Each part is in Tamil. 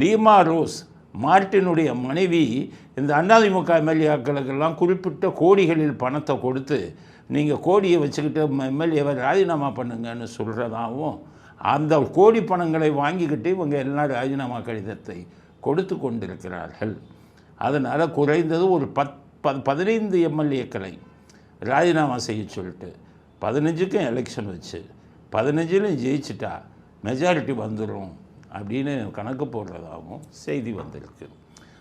லீமா ரோஸ் மார்ட்டினுடைய மனைவி இந்த அதிமுக எம்எல்ஏக்களுக்கெல்லாம் குறிப்பிட்ட கோடிகளில் பணத்தை கொடுத்து நீங்கள் கோடியை வச்சுக்கிட்டு எம்எல்ஏவை ராஜினாமா பண்ணுங்கன்னு சொல்கிறதாகவும் அந்த கோடி பணங்களை வாங்கிக்கிட்டு இவங்க எல்லாம் ராஜினாமா கடிதத்தை கொடுத்து கொண்டிருக்கிறார்கள். அதனால் குறைந்தது ஒரு 15 எம்எல்ஏக்களை ராஜினாமா செய்ய சொல்லிட்டு 15க்கும் எலெக்ஷன் வச்சு 15லையும் ஜெயிச்சிட்டா மெஜாரிட்டி வந்துடும் அப்படின்னு கணக்கு போடுறதாகவும் செய்தி வந்திருக்கு.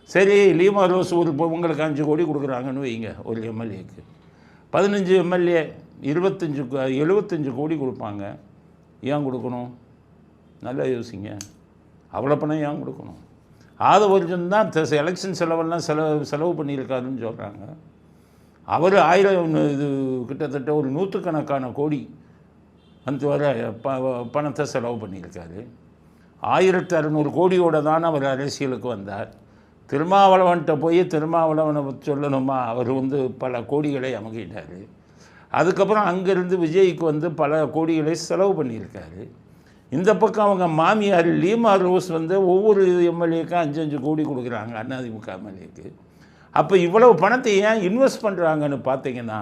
சரி, லீமா ரோஸ் ஒரு உங்களுக்கு 5 கோடி கொடுக்குறாங்கன்னு வைங்க, ஒரு எம்எல்ஏக்கு 15 எம்எல்ஏ 75 கோடி கொடுப்பாங்க. ஏன் கொடுக்கணும்? நல்லா யோசிங்க. அவ்வளோ பணம் ஏன் கொடுக்கணும்? ஆதவர்ஜன் தான் எலெக்ஷன் செலவெல்லாம் செலவு பண்ணியிருக்காருன்னு சொல்கிறாங்க. அவர் 1000 இது கிட்டத்தட்ட ஒரு 100கணக்கான கோடி அந்த வர பணத்தை செலவு பண்ணியிருக்காரு. 1600 கோடியோடு தான் அவர் அரசியலுக்கு வந்தார். திருமாவளவன்கிட்ட போய் திருமாவளவனை சொல்லணுமா? அவர் பல கோடிகளை அமுகிட்டார். அதுக்கப்புறம் அங்கேருந்து விஜய்க்கு பல கோடிகளை செலவு பண்ணியிருக்காரு. இந்த பக்கம் அவங்க மாமியார் லீமா ரோஸ் ஒவ்வொரு எம்எல்ஏக்கும் 5 கோடி கொடுக்குறாங்க அதிமுக எம்எல்ஏக்கு. அப்போ இவ்வளவு பணத்தை ஏன் இன்வெஸ்ட் பண்ணுறாங்கன்னு பார்த்தீங்கன்னா,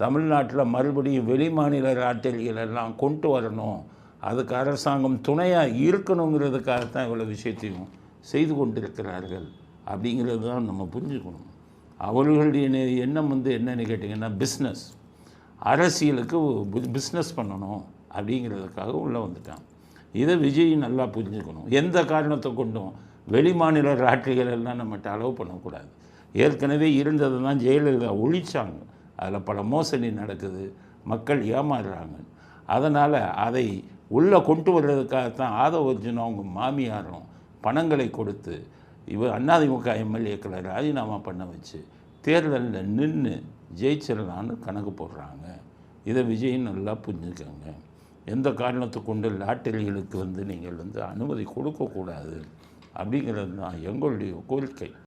தமிழ்நாட்டில் மறுபடியும் வெளிமாநில ராட்டெலிகளெல்லாம் கொண்டு வரணும், அதுக்கு அரசாங்கம் துணையாக இருக்கணுங்கிறதுக்காகத்தான் இவ்வளோ விஷயத்தையும் செய்து கொண்டிருக்கிறார்கள் அப்படிங்கிறது தான் நம்ம புரிஞ்சுக்கணும். அவர்களுடைய எண்ணம் என்னன்னு கேட்டிங்கன்னா, பிஸ்னஸ், அரசியலுக்கு பிஸ்னஸ் பண்ணணும் அப்படிங்கிறதுக்காக உள்ளே வந்துட்டான். இதை விஜய் நல்லா புரிஞ்சுக்கணும். எந்த காரணத்தை கொண்டும் வெளிமாநில ராட்ரிகள் எல்லாம் நம்மகிட்ட அலோவ் பண்ணக்கூடாது. ஏற்கனவே இருந்தது தான் ஜெயலலிதா ஒழிச்சாங்க. அதில் பல மோசடி நடக்குது, மக்கள் ஏமாறுறாங்க. அதனால் அதை உள்ளே கொண்டு வர்றதுக்காகத்தான் ஆதவர்ஜுனும் அவங்க மாமியாரும் பணங்களை கொடுத்து அதிமுக எம்எல்ஏக்களை ராஜினாமா பண்ண வச்சு தேர்தலில் நின்று ஜெயிச்சிடலான்னு கணக்கு போடுறாங்க. இதை விஜய் நல்லா புரிஞ்சுக்கோங்க. எந்த காரணத்தை கொண்டு லாட்டரிகளுக்கு நீங்கள் அனுமதி கொடுக்கக்கூடாது அப்படிங்கிறது தான் எங்களுடைய கோரிக்கை.